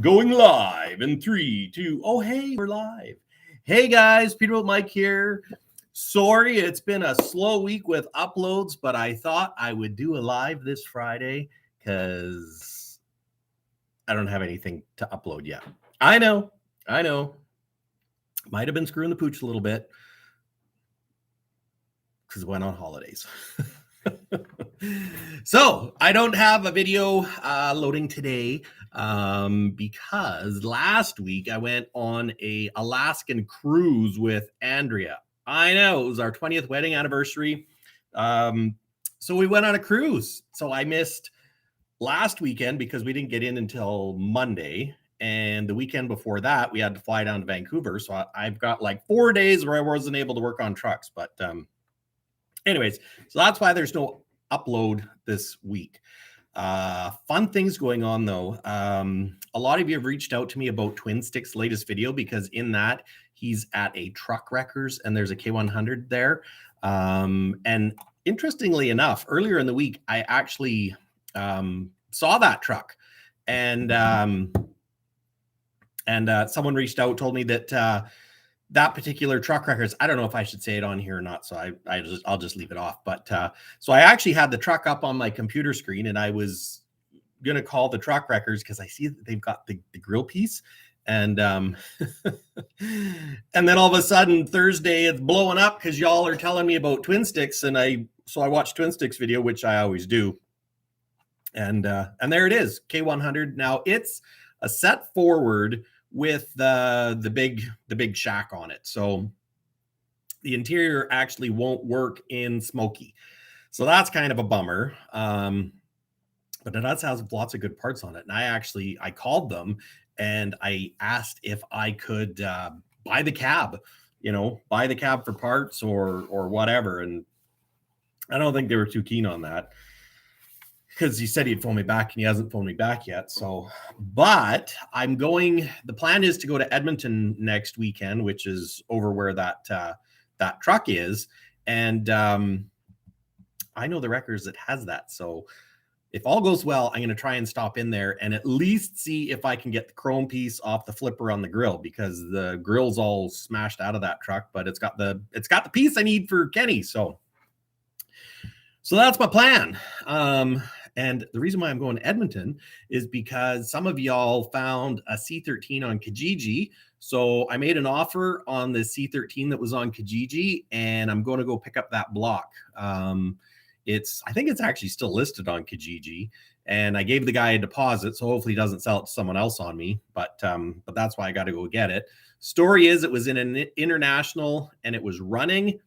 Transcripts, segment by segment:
Going live in 3, 2. Oh, hey, we're live. Hey guys, Peterbilt Mike here. Sorry, it's been a slow week with uploads, but I thought I would do a live this Friday because I don't have anything to upload yet. I know. Might have been screwing the pooch a little bit because I went on holidays. So I don't have a video loading today because last week I went on a Alaskan cruise with Andrea. I know, it was our 20th wedding anniversary. So we went on a cruise. So I missed last weekend because we didn't get in until Monday. And the weekend before that, we had to fly down to Vancouver. So I've got like 4 days where I wasn't able to work on trucks. But anyways, so that's why there's no upload this week. Fun things going on though. A lot of you have reached out to me about Twin Stick's latest video because in that he's at a truck wreckers and there's a K100 there. And interestingly enough, earlier in the week, I actually saw that truck and someone reached out, told me that that particular truck wreckers, I don't know if I should say it on here or not, so I'll just leave it off. But so I actually had the truck up on my computer screen, and I was gonna call the truck wreckers because I see that they've got the grill piece, and and then all of a sudden Thursday it's blowing up because y'all are telling me about Twin Sticks, and so I watched Twin Sticks video, which I always do, and there it is, K100. Now it's a set forward with the big shack on it. So the interior actually won't work in smoky. So that's kind of a bummer. But it does have lots of good parts on it. And I called them and I asked if I could buy the cab for parts or whatever. And I don't think they were too keen on that, because he said he'd phone me back and he hasn't phoned me back yet. So, but the plan is to go to Edmonton next weekend, which is over where that truck is. And I know the wreckers that has that. So if all goes well, I'm going to try and stop in there and at least see if I can get the chrome piece off the flipper on the grill, because the grill's all smashed out of that truck, but it's got the piece I need for Kenny. So that's my plan. And the reason why I'm going to Edmonton is because some of y'all found a C13 on Kijiji. So I made an offer on the C13 that was on Kijiji, and I'm going to go pick up that block. I think it's actually still listed on Kijiji, and I gave the guy a deposit, so hopefully he doesn't sell it to someone else on me. But that's why I got to go get it. Story is, it was in an international and it was running.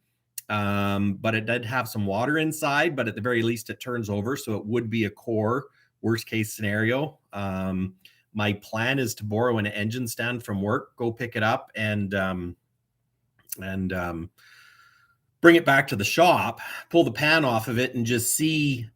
But it did have some water inside, but at the very least it turns over. So it would be a core worst case scenario. My plan is to borrow an engine stand from work, go pick it up and bring it back to the shop, pull the pan off of it and just see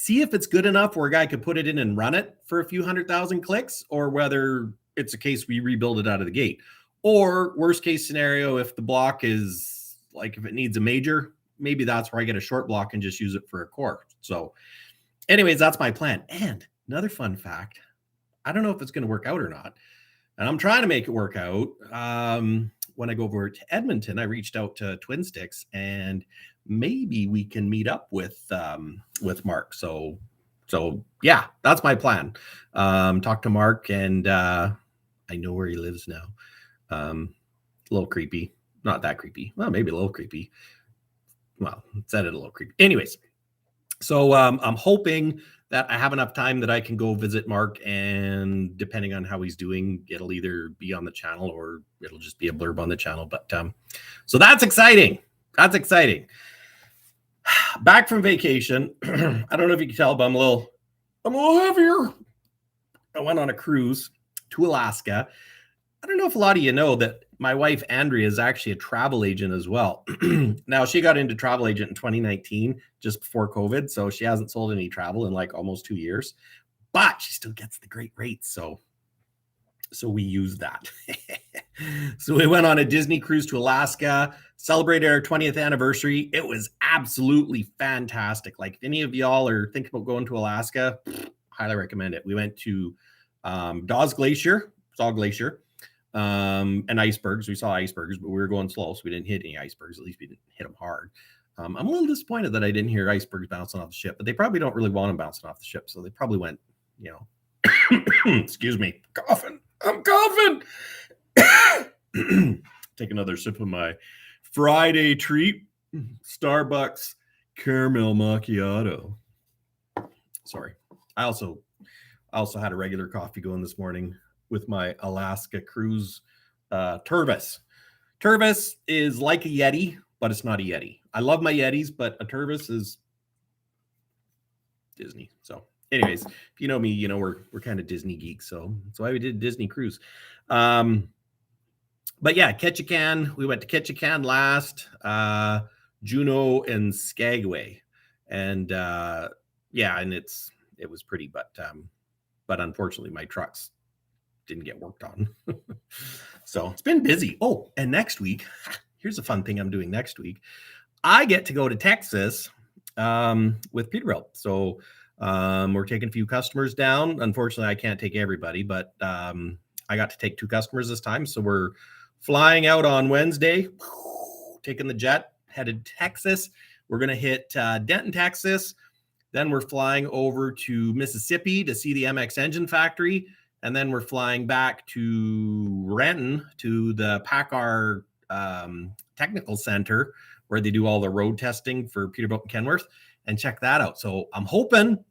if it's good enough where a guy could put it in and run it for a few 100,000 clicks, or whether it's a case we rebuild it out of the gate. Or worst case scenario, if the block is, like, if it needs a major, maybe that's where I get a short block and just use it for a core. So anyways, that's my plan. And another fun fact, I don't know if it's going to work out or not, and I'm trying to make it work out. When I go over to Edmonton, I reached out to Twin Sticks and maybe we can meet up with Mark. So yeah, that's my plan. Talk to Mark, and I know where he lives now. A little creepy. Not that creepy. Well, maybe a little creepy. Well, said it a little creepy. Anyways, so I'm hoping that I have enough time that I can go visit Mark, and depending on how he's doing, it'll either be on the channel or it'll just be a blurb on the channel. But so that's exciting. That's exciting. Back from vacation. I don't know if you can tell, but I'm a little heavier. I went on a cruise to Alaska. I don't know if a lot of you know that my wife, Andrea, is actually a travel agent as well. Now, she got into travel agent in 2019, just before COVID. So she hasn't sold any travel in like almost 2 years, but she still gets the great rates. So we use that. So we went on a Disney cruise to Alaska, celebrated our 20th anniversary. It was absolutely fantastic. Like, if any of y'all are thinking about going to Alaska, highly recommend it. We went to Dawes Glacier, saw Glacier, and icebergs. We saw icebergs, but we were going slow, so we didn't hit any icebergs. At least we didn't hit them hard. I'm a little disappointed that I didn't hear icebergs bouncing off the ship, but they probably don't really want them bouncing off the ship, so they probably went, excuse me, coughing. I'm coughing. Take another sip of my Friday treat, Starbucks caramel macchiato. Sorry. I also had a regular coffee going this morning with my Alaska Cruise Tervis. Tervis is like a Yeti, but it's not a Yeti. I love my Yetis, but a Tervis is Disney. So anyways, if you know me, you know we're kind of Disney geeks. So that's why we did Disney Cruise. But yeah, Ketchikan. We went to Ketchikan last, Juneau and Skagway. And yeah, and it was pretty, but unfortunately my trucks didn't get worked on. So it's been busy. Oh, and next week, here's a fun thing I'm doing next week. I get to go to Texas with Peterbilt. So we're taking a few customers down. Unfortunately, I can't take everybody, but I got to take 2 customers this time. So we're flying out on Wednesday, taking the jet, headed to Texas. We're going to hit Denton, Texas. Then we're flying over to Mississippi to see the MX engine factory. And then we're flying back to Renton to the PACCAR Technical Center, where they do all the road testing for Peterbilt and Kenworth, and check that out. So I'm hoping,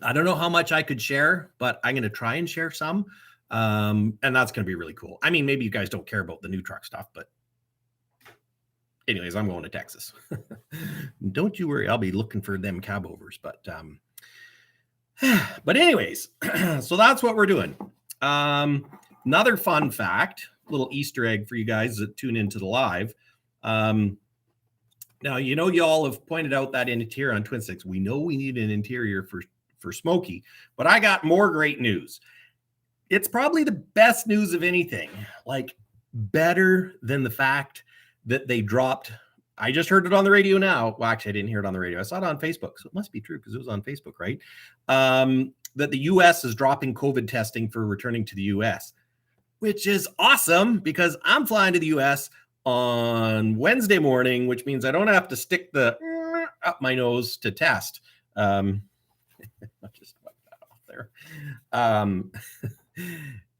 I don't know how much I could share, but I'm going to try and share some. And that's going to be really cool. I mean, maybe you guys don't care about the new truck stuff, but anyways, I'm going to Texas. Don't you worry. I'll be looking for them cabovers, but anyways, so that's what we're doing. Another fun fact, little Easter egg for you guys that tune into the live. Now, you all have pointed out that interior on Twin Sticks. We know we need an interior for Smokey, but I got more great news. It's probably the best news of anything, like better than the fact that they dropped. I just heard it on the radio now. Well, actually, I didn't hear it on the radio. I saw it on Facebook, so it must be true because it was on Facebook, right? That the U.S. is dropping COVID testing for returning to the U.S., which is awesome because I'm flying to the U.S. on Wednesday morning, which means I don't have to stick the up my nose to test. I'll just wipe that off there.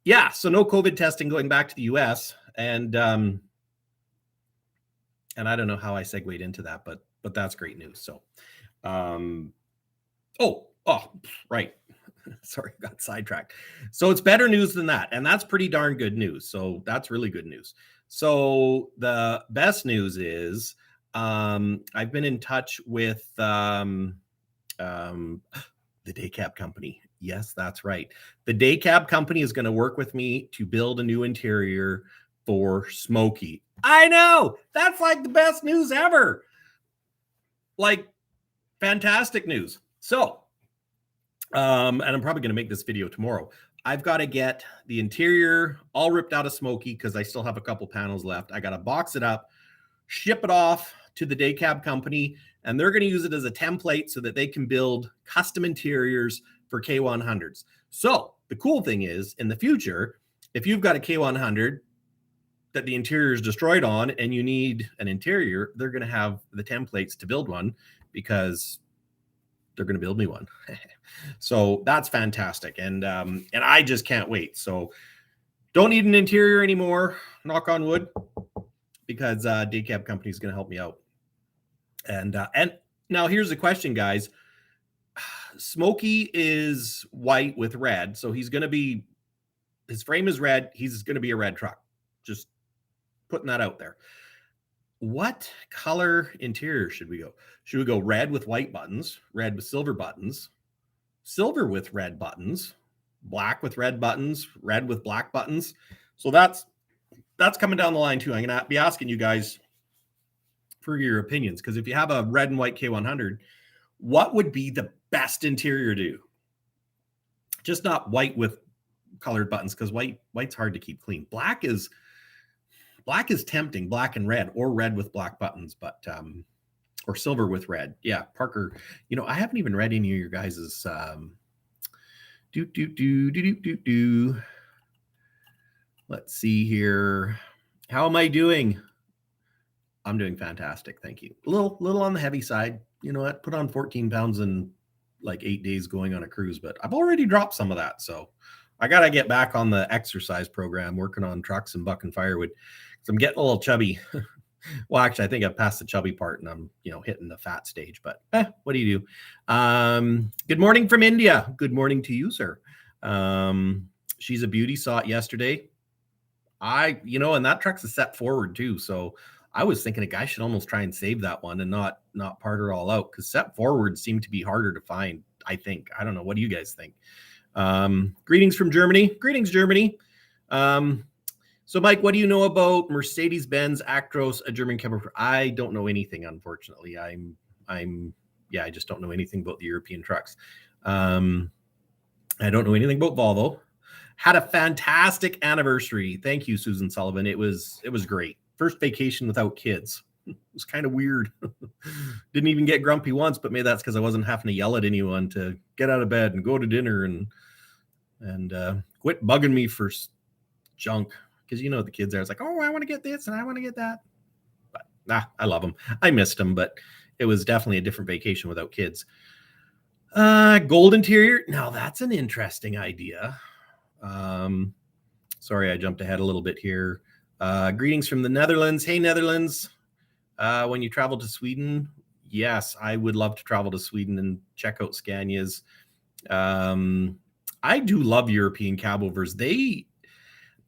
Yeah, so no COVID testing going back to the U.S. And I don't know how I segued into that, but that's great news. So, right. Sorry, got sidetracked. So it's better news than that. And that's pretty darn good news. So that's really good news. So the best news is I've been in touch with the day cab company. Yes, that's right. The day cab company is going to work with me to build a new interior for Smokey. I know, that's like the best news ever. Like, fantastic news. So, and I'm probably going to make this video tomorrow. I've got to get the interior all ripped out of Smokey because I still have a couple panels left. I got to box it up, ship it off to the day cab company, and they're going to use it as a template so that they can build custom interiors for K100s. So the cool thing is, in the future, if you've got a K100 that the interior is destroyed on and you need an interior, they're going to have the templates to build one because they're going to build me one. So that's fantastic. And I just can't wait. So don't need an interior anymore, knock on wood, because day cab company is going to help me out. And now here's the question, guys. Smokey is white with red. So his frame is red. He's going to be a red truck. Just putting that out there. What color interior should we go? Should we go red with white buttons, red with silver buttons, silver with red buttons, black with red buttons, red with black buttons? So that's coming down the line too. I'm going to be asking you guys for your opinions, because if you have a red and white K100, what would be the best interior to do? Just not white with colored buttons, because white's hard to keep clean. Black is tempting, black and red, or red with black buttons, but or silver with red. Yeah, Parker, I haven't even read any of your guys's Let's see here. How am I doing? I'm doing fantastic. Thank you. A little on the heavy side. You know what? Put on 14 pounds in like 8 days going on a cruise, but I've already dropped some of that. So I got to get back on the exercise program, working on trucks and bucking firewood. So I'm getting a little chubby. Well, actually, I think I've passed the chubby part and I'm, hitting the fat stage, but what do you do? Good morning from India. Good morning to you, sir. She's a beauty. Saw it yesterday. And that truck's a set forward too. So I was thinking a guy should almost try and save that one and not part her all out, because set forwards seem to be harder to find, I think. I don't know. What do you guys think? Greetings from Germany. Greetings, Germany. So Mike, what do you know about Mercedes-Benz Actros, a German Cabover? I don't know anything, unfortunately. I just don't know anything about the European trucks. I don't know anything about Volvo. Had a fantastic anniversary. Thank you, Susan Sullivan. It was great. First vacation without kids. It was kind of weird. Didn't even get grumpy once, but maybe that's because I wasn't having to yell at anyone to get out of bed and go to dinner and quit bugging me for junk. Because the kids are. It's like, oh, I want to get this and I want to get that. But I love them. I missed them, but it was definitely a different vacation without kids. Gold interior. Now that's an interesting idea. Sorry, I jumped ahead a little bit here. Greetings from the Netherlands. Hey, Netherlands. When you travel to Sweden, yes, I would love to travel to Sweden and check out Scania's. I do love European cabovers.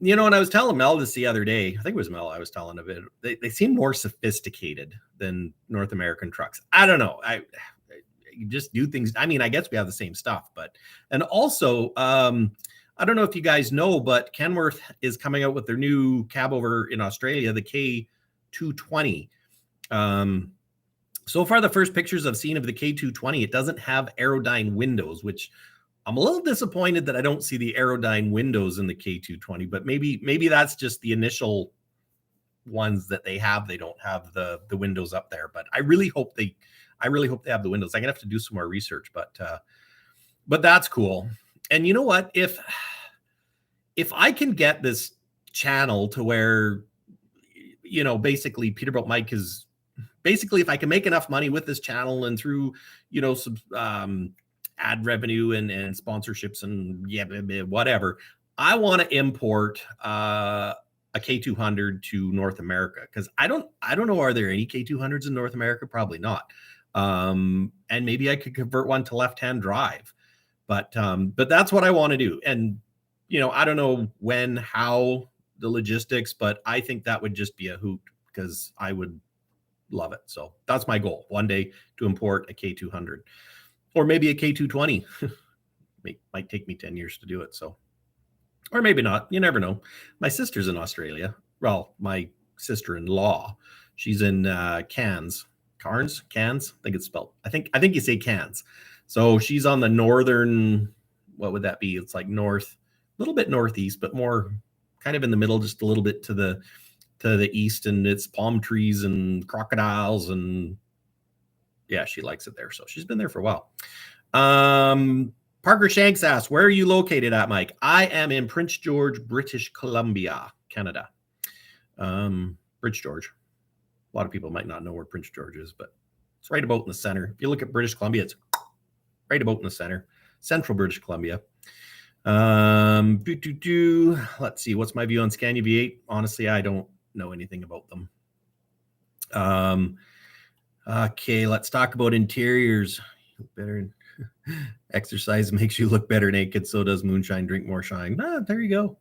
And I was telling Mel this the other day. I think it was Mel I was telling of it. They seem more sophisticated than North American trucks. I don't know. You just do things. I mean, I guess we have the same stuff, and also, I don't know if you guys know, but Kenworth is coming out with their new cabover in Australia, the K220. So far, the first pictures I've seen of the K220, it doesn't have Aerodyne windows, which I'm a little disappointed that I don't see the Aerodyne windows in the K220, but maybe that's just the initial ones that they have. They don't have the windows up there, but I really hope they have the windows. I'm gonna have to do some more research, but that's cool. And you know what? If I can get this channel to where, basically Peterbilt Mike is basically, if I can make enough money with this channel and through, some ad revenue and sponsorships and whatever, I want to import a K200 to North America, because I don't know, are there any K200s in North America? Probably not. And maybe I could convert one to left-hand drive, but that's what I want to do. And I don't know when, how, the logistics, but I think that would just be a hoot, because I would love it. So that's my goal, one day to import a K200. Or maybe a K220. Might take me 10 years to do it. So, or maybe not. You never know. My sister's in Australia. Well, my sister-in-law, she's in Cairns. I think it's spelled. I think you say Cairns. So she's on the northern. What would that be? It's like north, a little bit northeast, but more kind of in the middle, just a little bit to the east. And it's palm trees and crocodiles and. Yeah, she likes it there. So she's been there for a while. Parker Shanks asks, where are you located at, Mike? I am in Prince George, British Columbia, Canada. Prince George. A lot of people might not know where Prince George is, but it's right about in the center. If you look at British Columbia, it's right about in the center. Central British Columbia. Let's see. What's my view on Scania V8? Honestly, I don't know anything about them. Okay, let's talk about interiors. Better exercise makes you look better naked. So does moonshine. Drink more shine. There you go.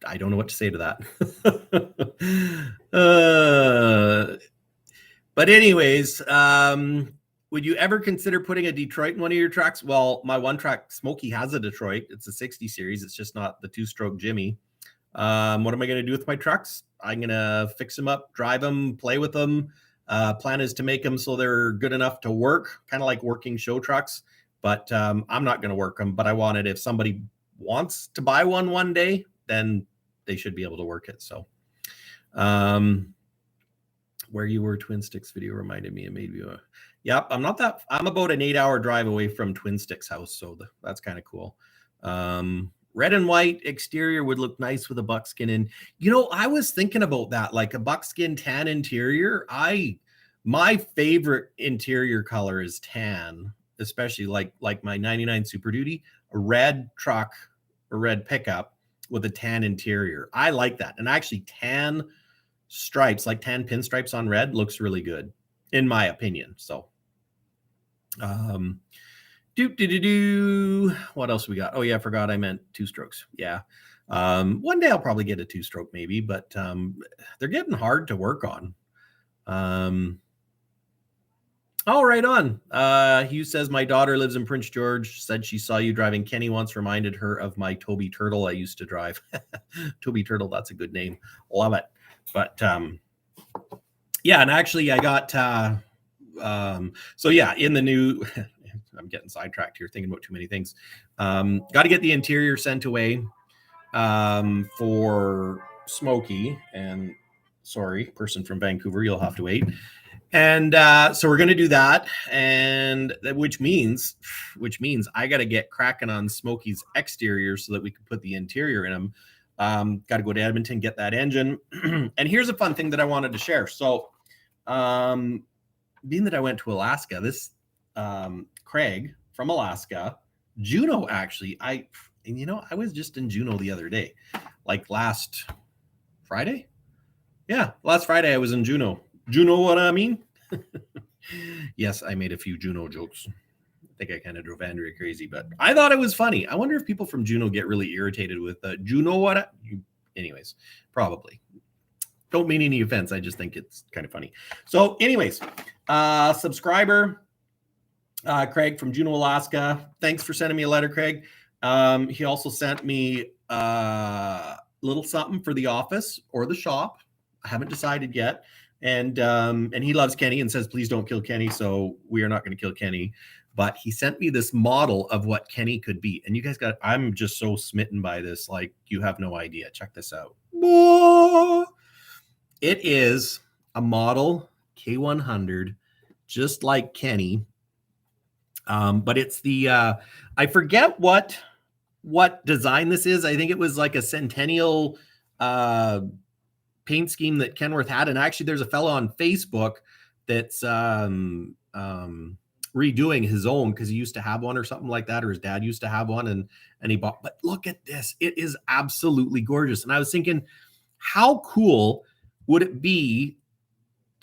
I don't know what to say to that. But anyways, would you ever consider putting a Detroit in one of your trucks? Well, my one truck, Smokey, has a Detroit. It's a 60 series. It's just not the 2-stroke Jimmy. What am I going to do with my trucks? I'm going to fix them up, drive them, play with them. Plan is to make them so they're good enough to work, kind of like working show trucks. But I'm not going to work them. But I wanted, if somebody wants to buy one day, then they should be able to work it. So where you were, Twin Sticks video reminded me, and maybe Yep, I'm about an 8-hour drive away from Twin Sticks house, so that's kind of cool. Red and white exterior would look nice with a buckskin. And I was thinking about that, like a buckskin tan interior. My favorite interior color is tan, especially like my 99 Super Duty, a red truck, a red pickup with a tan interior. I like that. And actually tan stripes, like tan pinstripes on red, looks really good in my opinion. So what else we got? Oh yeah, I forgot I meant 2-strokes. Yeah. One day I'll probably get a 2-stroke maybe, but they're getting hard to work on. Oh, right on. Hugh says, my daughter lives in Prince George, said she saw you driving Kenny once, reminded her of my Toby Turtle I used to drive. Toby Turtle, that's a good name. Love it. But yeah, and actually I got so yeah, in the new I'm getting sidetracked here thinking about too many things. Got to get the interior sent away for Smokey, and sorry, person from Vancouver, you'll have to wait. And so we're going to do that, and which means I got to get cracking on Smokey's exterior so that we can put the interior in them. Got to go to Edmonton, get that engine. And here's a fun thing that I wanted to share. So being that I went to Alaska, this Craig from Alaska, Juneau, actually, I was just in Juneau the other day, like last Friday. Yeah, last Friday I was in Juneau. Juneau, what I mean? Yes, I made a few Juneau jokes. I think I kind of drove Andrea crazy, but I thought it was funny. I wonder if people from Juneau get really irritated with Juneau, what? Anyways, probably. Don't mean any offense. I just think it's kind of funny. So anyways, subscriber, Craig from Juneau, Alaska. Thanks for sending me a letter, Craig. He also sent me a little something for the office or the shop. I haven't decided yet. And he loves Kenny and says, please don't kill Kenny. So we are not going to kill Kenny. But he sent me this model of what Kenny could be. And you guys I'm just so smitten by this. Like, you have no idea. Check this out. It is a model K100, just like Kenny. But it's the, I forget what design this is. I think it was like a Centennial paint scheme that Kenworth had. And actually there's a fellow on Facebook that's redoing his own because he used to have one or something like that, or his dad used to have one, and he bought. But look at this. It is absolutely gorgeous. And I was thinking, how cool would it be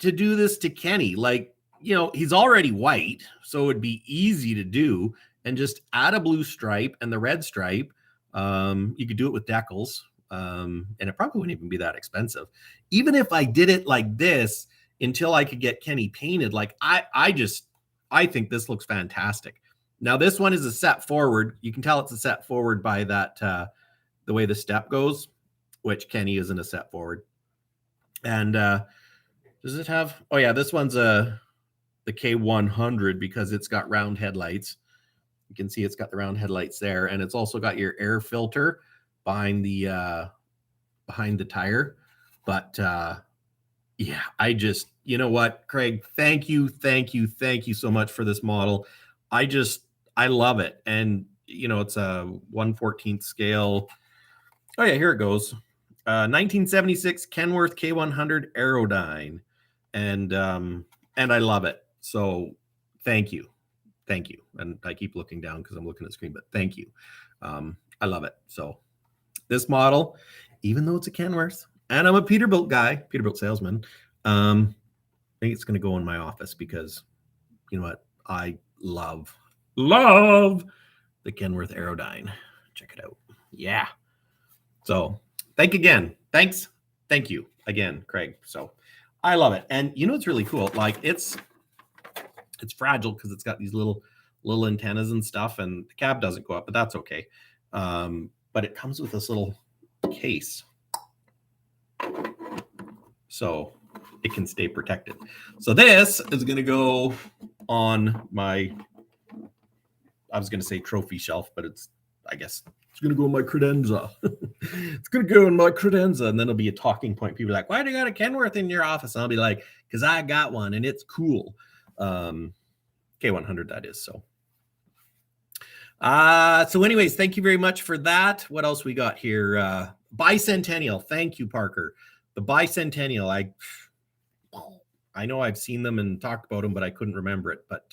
to do this to Kenny? Like, he's already white, so it'd be easy to do, and just add a blue stripe and the red stripe. You could do it with decals. And it probably wouldn't even be that expensive. Even if I did it like this until I could get Kenny painted, like I think this looks fantastic. Now this one is a set forward. You can tell it's a set forward by that, the way the step goes, which Kenny isn't a set forward. And does it have, oh yeah, this one's the K100 because it's got round headlights. You can see it's got the round headlights there. And it's also got your air filter behind the tire. But yeah, you know what, Craig, thank you so much for this model. I love it. And it's a 1/14 scale. Oh yeah, here it goes. 1976 Kenworth K100 Aerodyne. And I love it. So thank you. And I keep looking down because I'm looking at the screen, but thank you. I love it. So this model, even though it's a Kenworth, and I'm a Peterbilt guy, Peterbilt salesman, I think it's going to go in my office because, you know what? I love the Kenworth Aerodyne. Check it out. Yeah. So thank you again, Craig. So I love it. And it's really cool. Like it's fragile because it's got these little antennas and stuff, and the cab doesn't go up, but that's okay. But it comes with this little case, so it can stay protected. So this is going to go on my, I was going to say trophy shelf, but I guess it's going to go in my credenza. It's going to go in my credenza, and then it'll be a talking point. People are like, why do you got a Kenworth in your office? And I'll be like, because I got one, and it's cool. K100 that is. So anyways, thank you very much for that. What else we got here? Bicentennial. Thank you, Parker. The Bicentennial. I know I've seen them and talked about them, but I couldn't remember it. But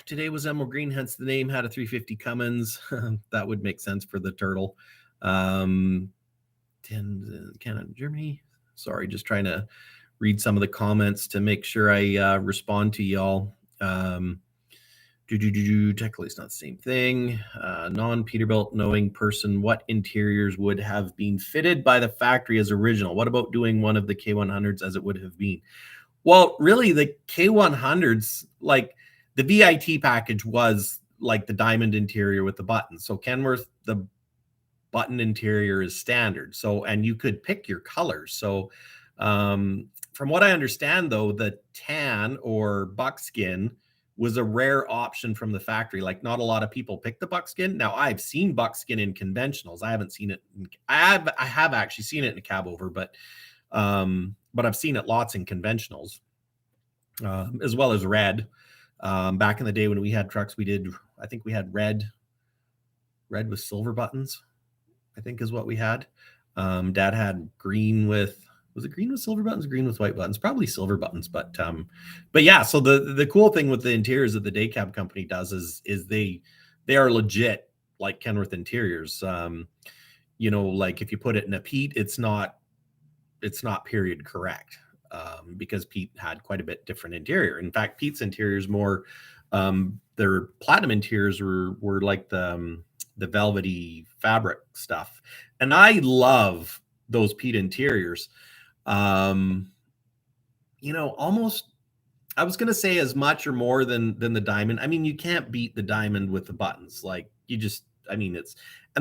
today was emerald green, hence the name. Had a 350 Cummins. That would make sense for the turtle. 10 Canada, Germany. Sorry, just trying to read some of the comments to make sure I respond to y'all. Technically, it's not the same thing. Non-Peterbilt knowing person, what interiors would have been fitted by the factory as original? What about doing one of the K100s as it would have been? Well, really, the K100s, like the VIT package was like the diamond interior with the buttons. So Kenworth, the button interior is standard. So, and you could pick your colors. So from what I understand, though, the tan or buckskin was a rare option from the factory. Like not a lot of people pick the buckskin. Now I've seen buckskin in conventionals. I haven't seen it. I have actually seen it in a Cabover, but I've seen it lots in conventionals, as well as red. Back in the day when we had trucks, I think we had red with silver buttons, I think is what we had. Dad had green with, was it green with silver buttons, green with white buttons? Probably silver buttons, but yeah. So the cool thing with the interiors that the day cab company does is they are legit like Kenworth interiors. Like if you put it in a Pete, it's not period correct, because Pete had quite a bit different interior. In fact, Pete's interiors more, their platinum interiors were like the velvety fabric stuff, and I love those Pete interiors. Almost, I was going to say as much or more than the diamond. I mean, you can't beat the diamond with the buttons. Like it's, and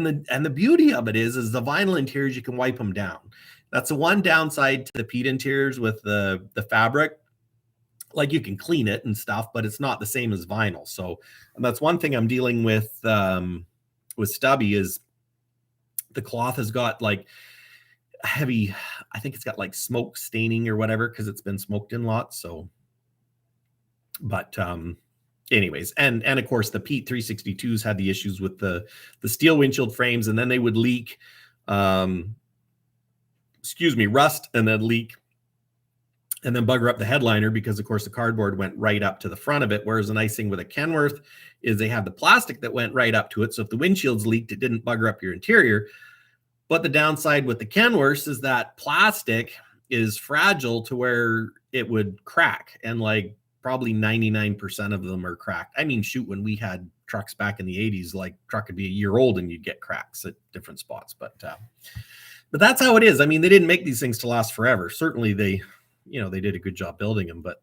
the beauty of it is the vinyl interiors, you can wipe them down. That's the one downside to the Pete interiors with the fabric. Like you can clean it and stuff, but it's not the same as vinyl. So, and that's one thing I'm dealing with Stubby is the cloth has got like heavy, I think it's got like smoke staining or whatever, because it's been smoked in lots. So, but anyways, and of course the Pete 362s had the issues with the steel windshield frames, and then they would leak, rust, and then leak, and then bugger up the headliner, because of course the cardboard went right up to the front of it. Whereas the nice thing with a Kenworth is they have the plastic that went right up to it. So if the windshield's leaked, it didn't bugger up your interior. But the downside with the Kenworths is that plastic is fragile to where it would crack, and like probably 99% of them are cracked. I mean, shoot, when we had trucks back in the 80s, like truck could be a year old and you'd get cracks at different spots. But that's how it is. I mean, they didn't make these things to last forever. Certainly they did a good job building them, but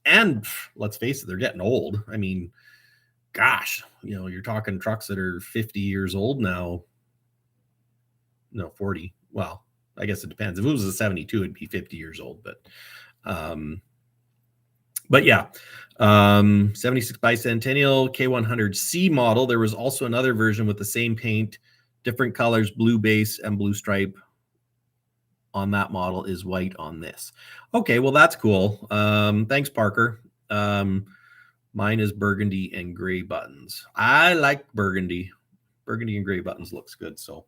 and let's face it, they're getting old. I mean, gosh, you're talking trucks that are 50 years old now. No, 40. Well, I guess it depends. If it was a 72, it'd be 50 years old. But yeah, 76 Bicentennial K100C model. There was also another version with the same paint, different colors, blue base and blue stripe on that model, is white on this. Okay, well, that's cool. Thanks, Parker. Mine is burgundy and gray buttons. I like burgundy. Burgundy and gray buttons looks good. So,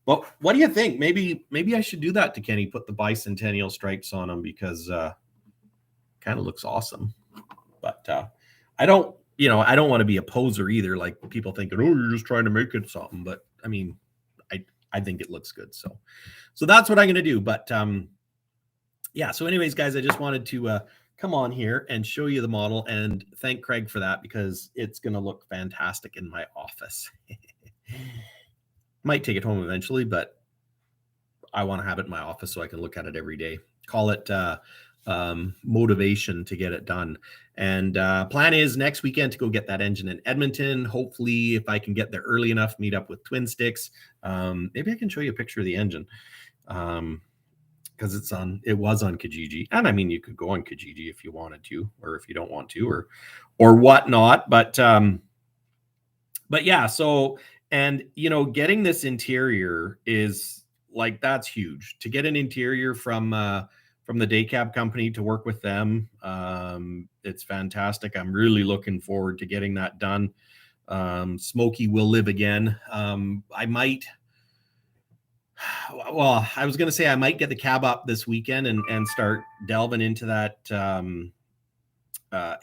well, what do you think? Maybe I should do that to Kenny, put the Bicentennial stripes on them, because kind of looks awesome. But I don't want to be a poser either, like people thinking, oh, you're just trying to make it something. But I mean, I think it looks good. So that's what I'm going to do. But yeah, so anyways, guys, I just wanted to come on here and show you the model, and thank Craig for that, because it's going to look fantastic in my office. Might take it home eventually, but I want to have it in my office so I can look at it every day. Call it motivation to get it done. And plan is next weekend to go get that engine in Edmonton. Hopefully, if I can get there early enough, meet up with Twin Sticks. Maybe I can show you a picture of the engine, because it was on Kijiji. And I mean, you could go on Kijiji if you wanted to, or if you don't want to, or whatnot. But yeah, so, and getting this interior is like, that's huge. To get an interior from the day cab company to work with them. It's fantastic. I'm really looking forward to getting that done. Smokey will live again. I might, well, I was going to say I might get the cab up this weekend and start delving into that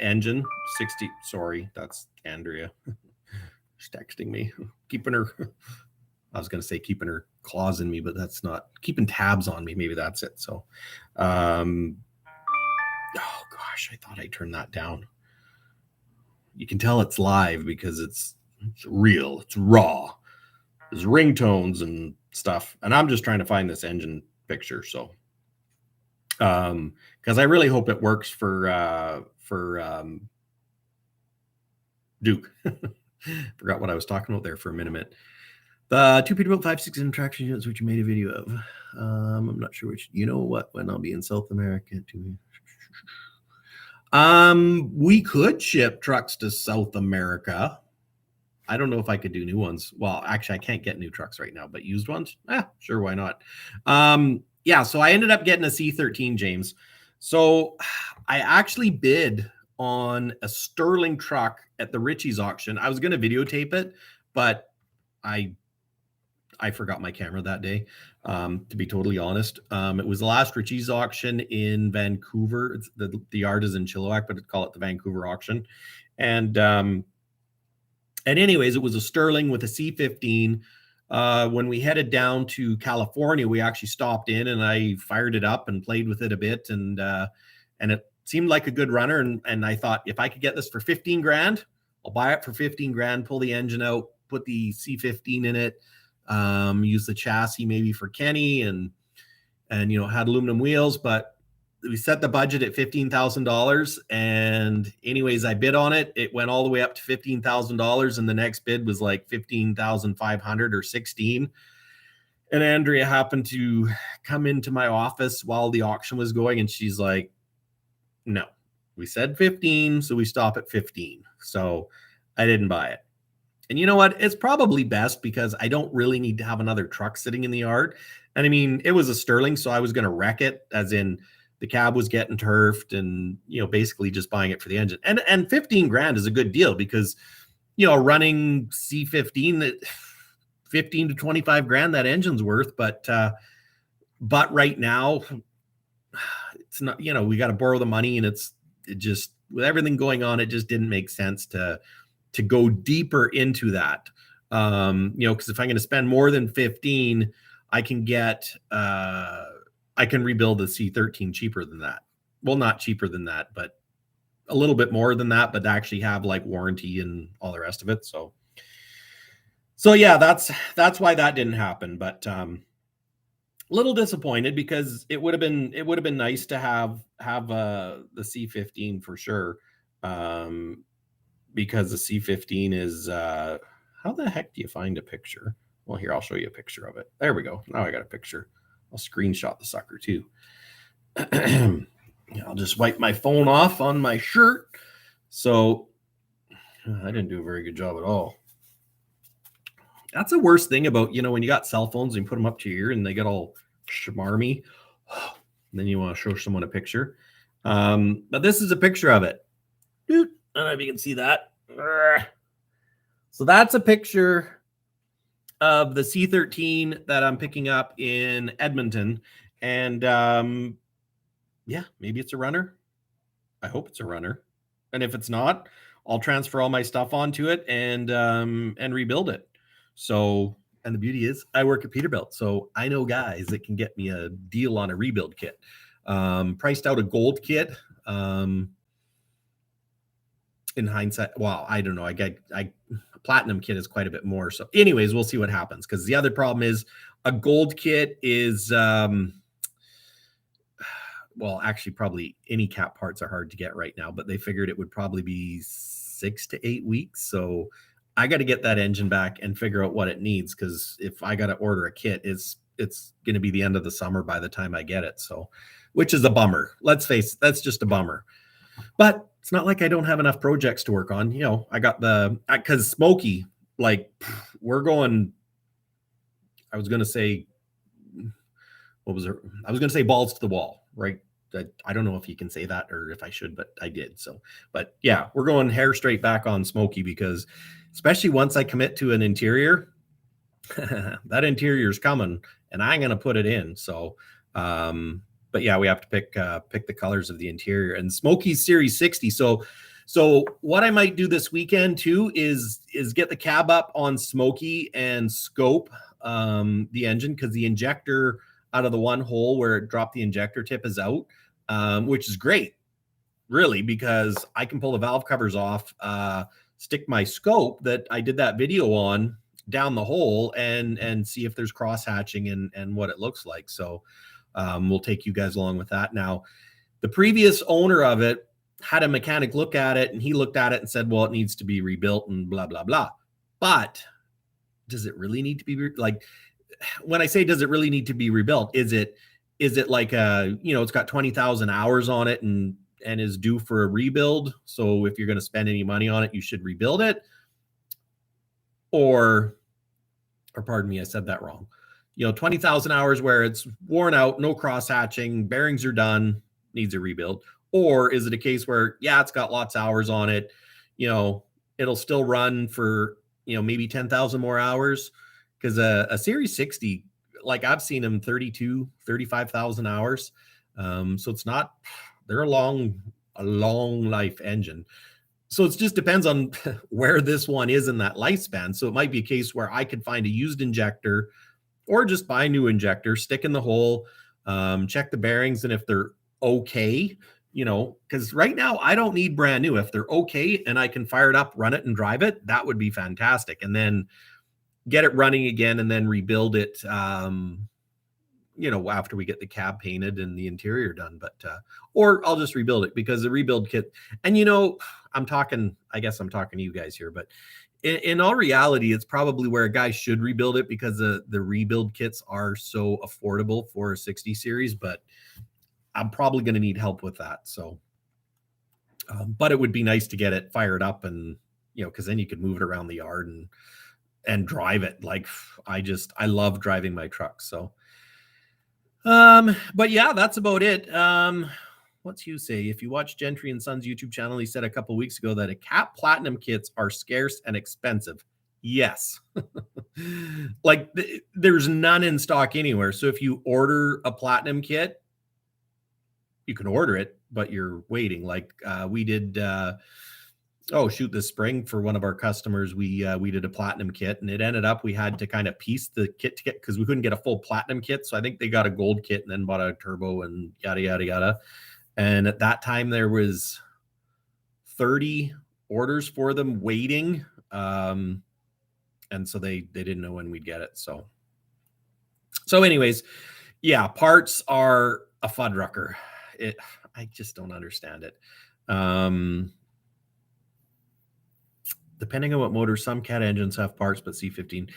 engine 60. Sorry, that's Andrea. She's texting me, keeping her, I was going to say keeping her claws in me, but that's not, keeping tabs on me. Maybe that's it. So, oh gosh, I thought I turned that down. You can tell it's live because it's real, it's raw. There's ringtones and stuff. And I'm just trying to find this engine picture. So, because I really hope it works for Duke. Forgot what I was talking about there for a minute. The two Peterbilt 5.6 traction units, which you made a video of. I'm not sure which. You know what? When I'll be in South America, we could ship trucks to South America. I don't know if I could do new ones. Well, actually, I can't get new trucks right now, but used ones, sure, why not? Yeah, so I ended up getting a C13, James. So I actually bid on a Sterling truck at the Ritchie's auction. I was going to videotape it, but I forgot my camera that day, to be totally honest. It was the last Ritchie's auction in Vancouver. It's the yard is in Chilliwack, but call it the Vancouver auction. And anyways, it was a Sterling with a C15. When we headed down to California, we actually stopped in and I fired it up and played with it a bit. And it seemed like a good runner. And I thought, if I could get this for 15 grand, I'll buy it for 15 grand, pull the engine out, put the C15 in it, use the chassis maybe for Kenny and you know, had aluminum wheels, but we set the budget at $15,000. And anyways, I bid on it. It went all the way up to $15,000. And the next bid was like 15,500 or 16. And Andrea happened to come into my office while the auction was going. And she's like, no, we said 15. So we stop at 15. So I didn't buy it. And you know what? It's probably best because I don't really need to have another truck sitting in the yard. And I mean, it was a Sterling, so I was going to wreck it, as in the cab was getting turfed and, you know, basically just buying it for the engine. And 15 grand is a good deal because, you know, running C15, that 15 to 25 grand, that engine's worth. But right now it's not, you know, we got to borrow the money, and it just, with everything going on, it just didn't make sense to go deeper into that. You know, because if I'm going to spend more than 15, I can get, I can rebuild the C13 cheaper than that. Well, not cheaper than that, but a little bit more than that, but actually have like warranty and all the rest of it. So yeah, that's why that didn't happen. But a little disappointed because it would have been nice to have the C15 for sure. Because the C15 is, how the heck do you find a picture? Well, here, I'll show you a picture of it. There we go. Now I got a picture. I'll screenshot the sucker too. I'll just wipe my phone off on my shirt. So I didn't do a very good job at all. That's the worst thing about, you know, when you got cell phones and you put them up to your ear and they get all schmarmy. And then you want to show someone a picture. But this is a picture of it. I don't know if you can see that. So that's a picture of the C13 that I'm picking up in Edmonton. And yeah, maybe it's a runner. I hope it's a runner. And if it's not, I'll transfer all my stuff onto it and rebuild it. So, and the beauty is I work at Peterbilt, so I know guys that can get me a deal on a rebuild kit. Priced out a gold kit. In hindsight, well, I don't know. A platinum kit is quite a bit more. So anyways, we'll see what happens. Because the other problem is a gold kit is, well, actually probably any cap parts are hard to get right now, but they figured it would probably be 6 to 8 weeks. So I got to get that engine back and figure out what it needs. Because if I got to order a kit, it's going to be the end of the summer by the time I get it. So, which is a bummer. Let's face it, that's just a bummer. But it's not like I don't have enough projects to work on. You know, I got because Smokey, like, we're going, I was going to say, what was it? I was going to say balls to the wall, right? I don't know if you can say that or if I should, but I did. So, but yeah, we're going hair straight back on Smokey, because especially once I commit to an interior, that interior is coming and I'm going to put it in. So, but yeah, we have to pick the colors of the interior, and Smokey's Series 60. So what I might do this weekend too is get the cab up on Smokey and scope the engine, because the injector out of the one hole where it dropped the injector tip is out, which is great, really, because I can pull the valve covers off, stick my scope that I did that video on down the hole and see if there's cross hatching and what it looks like. So we'll take you guys along with that. Now, the previous owner of it had a mechanic look at it, and he looked at it and said, well, it needs to be rebuilt and blah, blah, blah. But does it really need to be like, when I say, does it really need to be rebuilt? Is it like it's got 20,000 hours on it and is due for a rebuild? So if you're going to spend any money on it, you should rebuild it. Or pardon me, I said that wrong. 20,000 hours where it's worn out, no cross hatching, bearings are done, needs a rebuild. Or is it a case where, yeah, it's got lots of hours on it, it'll still run for, maybe 10,000 more hours? Because a Series 60, like I've seen them 32, 35,000 hours. So it's not, they're a long life engine. So it just depends on where this one is in that lifespan. So it might be a case where I could find a used injector or just buy a new injector, stick in the hole, check the bearings, and if they're okay, because right now I don't need brand new. If they're okay and I can fire it up, run it and drive it, that would be fantastic. And then get it running again and then rebuild it, after we get the cab painted and the interior done. But or I'll just rebuild it, because the rebuild kit, and I guess I'm talking to you guys here, but in all reality, it's probably where a guy should rebuild it, because the rebuild kits are so affordable for a 60 series. But I'm probably going to need help with that. So, but it would be nice to get it fired up, and because then you could move it around the yard and drive it. Like I love driving my truck. So, but yeah, that's about it. What's you say? If you watch Gentry and Sons YouTube channel, he said a couple weeks ago that a Cap Platinum kits are scarce and expensive. Yes. Like there's none in stock anywhere. So if you order a Platinum kit, you can order it, but you're waiting. Like we did, this spring for one of our customers, we did a Platinum kit, and it ended up we had to kind of piece the kit to get, because we couldn't get a full Platinum kit. So I think they got a gold kit and then bought a turbo and yada, yada, yada. And at that time there was 30 orders for them waiting. And so they didn't know when we'd get it. So anyways, yeah, parts are a fuddrucker. I just don't understand it. Depending on what motor, some Cat engines have parts, but C15,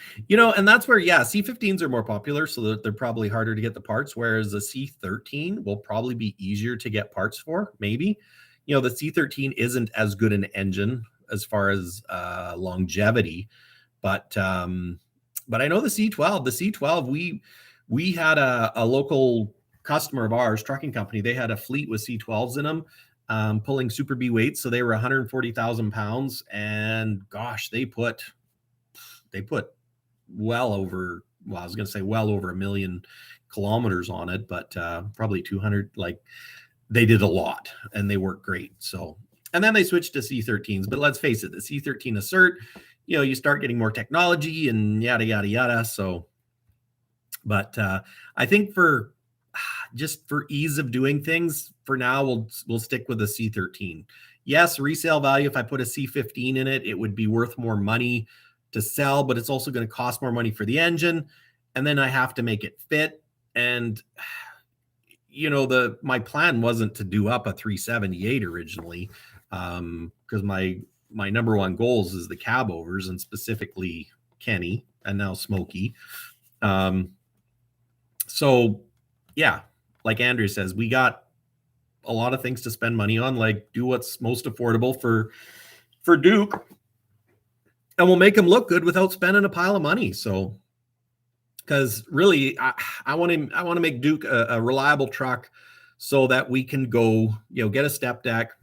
and that's where, C15s are more popular, so they're probably harder to get the parts, whereas the C13 will probably be easier to get parts for, maybe. The C13 isn't as good an engine as far as longevity, but I know the C12, we had a local customer of ours, trucking company, they had a fleet with C12s in them, pulling Super B weights. So they were 140,000 pounds, and gosh, they put well over 1 million kilometers on it, but probably 200, like they did a lot and they worked great. So, and then they switched to C13s, but let's face it, the C13 Assert, you start getting more technology and yada, yada, yada. So, but I think for ease of doing things, for now, we'll stick with a C13. Yes, resale value, if I put a C15 in it, it would be worth more money to sell, but it's also going to cost more money for the engine. And then I have to make it fit. And, my plan wasn't to do up a 378 originally, because my number one goals is the Cabovers, and specifically Kenny and now Smokey. So yeah, like Andrew says, we got a lot of things to spend money on, like do what's most affordable for Duke, and we'll make him look good without spending a pile of money. So, because really I want to make Duke a reliable truck, so that we can go, get a step deck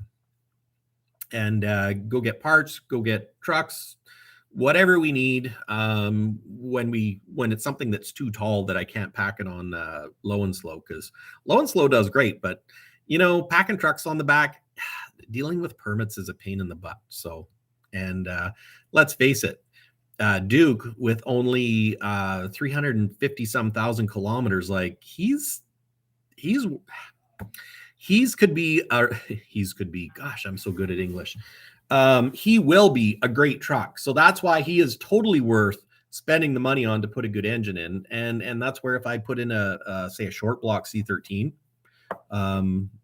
and go get parts, go get trucks, whatever we need. When it's something that's too tall that I can't pack it on low and slow, because low and slow does great, but packing trucks on the back, dealing with permits is a pain in the butt. So, and let's face it, Duke with only 350 some thousand kilometers, like he's could be gosh, I'm so good at English. He will be a great truck. So that's why he is totally worth spending the money on to put a good engine in. And that's where if I put in say a short block C13,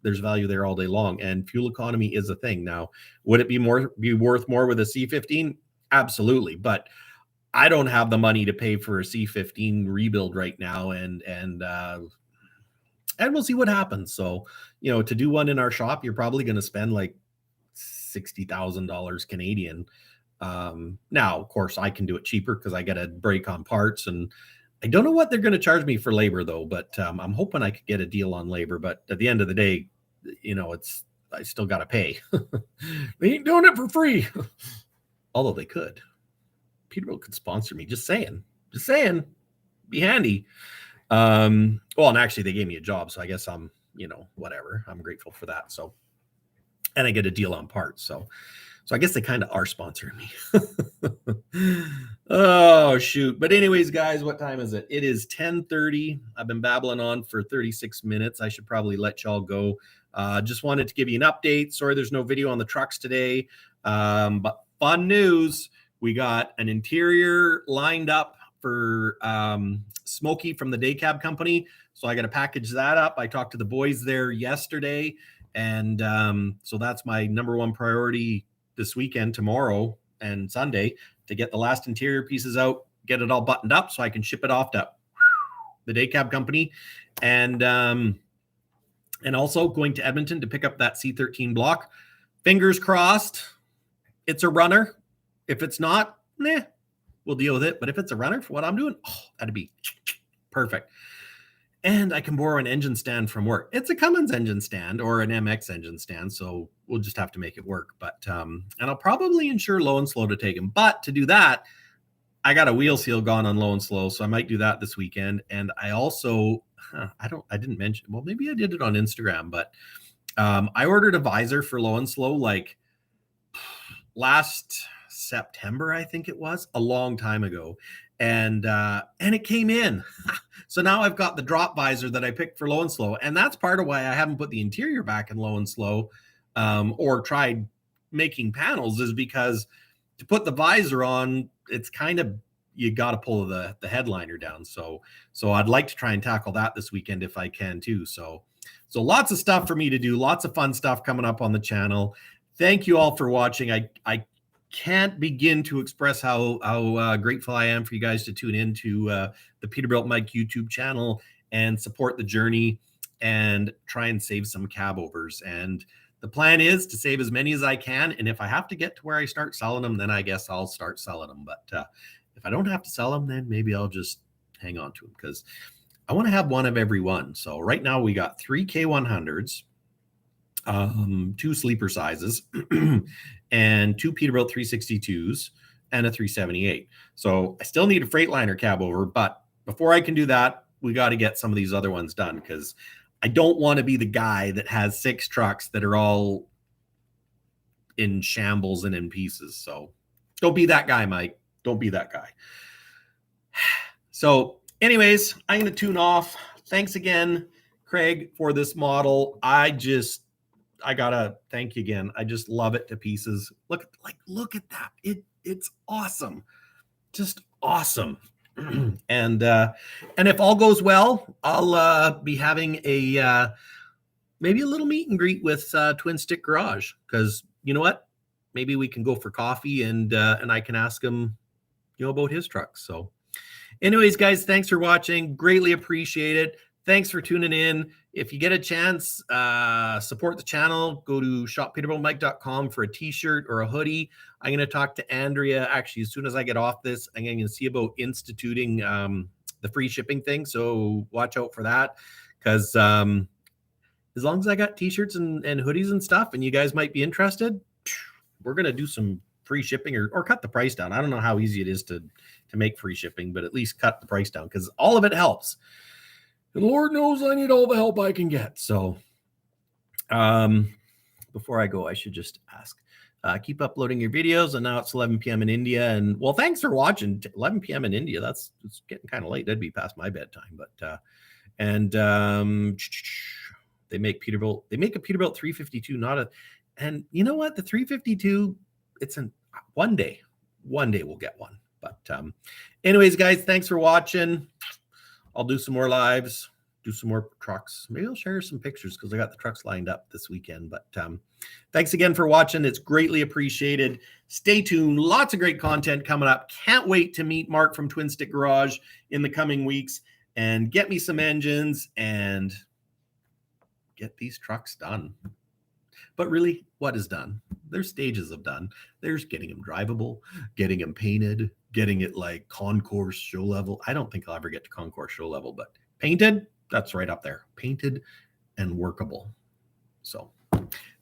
there's value there all day long. And fuel economy is a thing. Now, would it be worth more with a C15? Absolutely. But I don't have the money to pay for a C15 rebuild right now. And we'll see what happens. So, to do one in our shop, you're probably going to spend like $60,000 Canadian. Now, of course, I can do it cheaper because I get a break on parts, and I don't know what they're going to charge me for labor though. But I'm hoping I could get a deal on labor. But at the end of the day, I still got to pay. They ain't doing it for free, although they could. Peterbilt could sponsor me. Just saying. Be handy. Well, and actually they gave me a job, so I guess I'm, whatever. I'm grateful for that. So, and I get a deal on parts. So I guess they kind of are sponsoring me. Oh, shoot. But anyways, guys, what time is it? It is 10:30. I've been babbling on for 36 minutes. I should probably let y'all go. Just wanted to give you an update. Sorry, there's no video on the trucks today. But fun news. We got an interior lined up for Smokey from the Day Cab Company. So I got to package that up. I talked to the boys there yesterday. And so that's my number one priority this weekend, tomorrow and Sunday, to get the last interior pieces out, get it all buttoned up so I can ship it off to the Day Cab Company. And also going to Edmonton to pick up that C13 block. Fingers crossed it's a runner. If it's not, we'll deal with it. But if it's a runner for what I'm doing, that'd be perfect. And I can borrow an engine stand from work. It's a Cummins engine stand or an MX engine stand, so we'll just have to make it work. But and I'll probably insure low and slow to take him. But to do that, I got a wheel seal gone on low and slow, so I might do that this weekend. And I also, I didn't mention, well, maybe I did it on Instagram, but I ordered a visor for low and slow like last September, I think it was, a long time ago. And it came in. So now I've got the drop visor that I picked for low and slow. And that's part of why I haven't put the interior back in low and slow or tried making panels, is because to put the visor on, it's kind of, you got to pull the headliner down. So I'd like to try and tackle that this weekend if I can too. So lots of stuff for me to do, lots of fun stuff coming up on the channel. Thank you all for watching. I can't begin to express how grateful I am for you guys to tune in to the Peterbilt Mike YouTube channel and support the journey and try and save some cabovers. And the plan is to save as many as I can. And if I have to get to where I start selling them, then I guess I'll start selling them. But if I don't have to sell them, then maybe I'll just hang on to them, because I want to have one of every one. So right now we got 3 K100s, 2 sleeper sizes, and 2 Peterbilt 362s and a 378. So I still need a Freightliner Cabover, but before I can do that, we got to get some of these other ones done, because I don't want to be the guy that has 6 trucks that are all in shambles and in pieces. So don't be that guy, Mike. Don't be that guy. So anyways, I'm going to tune off. Thanks again, Craig, for this model. I gotta thank you again. I just love it to pieces. Look at that. It's awesome. Just awesome. And if all goes well, I'll be having a maybe a little meet and greet with Twin Stick Garage, because you know what? Maybe we can go for coffee and I can ask him, about his trucks. So anyways, guys, thanks for watching. Greatly appreciate it. Thanks for tuning in. If you get a chance, support the channel. Go to shoppeterbiltmike.com for a t-shirt or a hoodie. I'm going to talk to Andrea. Actually, as soon as I get off this, I'm going to see about instituting the free shipping thing. So watch out for that, because as long as I got t-shirts and hoodies and stuff, and you guys might be interested, we're going to do some free shipping or cut the price down. I don't know how easy it is to make free shipping, but at least cut the price down because all of it helps. And Lord knows I need all the help I can get. So before I go, I should just ask, keep uploading your videos. And now it's 11 p.m. in India. And well, thanks for watching. 11 p.m. in India. It's getting kind of late. That'd be past my bedtime. But they make Peterbilt. They make a Peterbilt 352, not a. And you know what? The 352. It's in one day. One day we'll get one. But anyways, guys, thanks for watching. I'll do some more lives, do some more trucks. Maybe I'll share some pictures because I got the trucks lined up this weekend. But thanks again for watching. It's greatly appreciated. Stay tuned. Lots of great content coming up. Can't wait to meet Mark from Twin Stick Garage in the coming weeks and get me some engines and get these trucks done. But really, what is done? There's stages of done. There's getting them drivable, getting them painted, getting it like concourse show level. I don't think I'll ever get to concourse show level, but painted, that's right up there. Painted and workable. So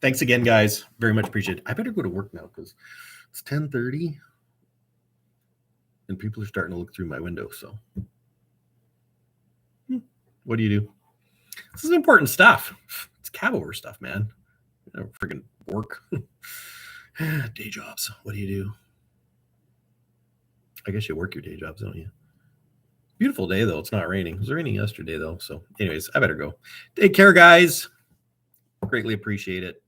thanks again, guys. Very much appreciated. I better go to work now because it's 10:30 and people are starting to look through my window. So what do you do? This is important stuff. It's Cabover stuff, man. Freaking work. Day jobs. What do you do? I guess you work your day jobs, don't you? Beautiful day, though. It's not raining. It was raining yesterday, though. So anyways, I better go. Take care, guys. Greatly appreciate it.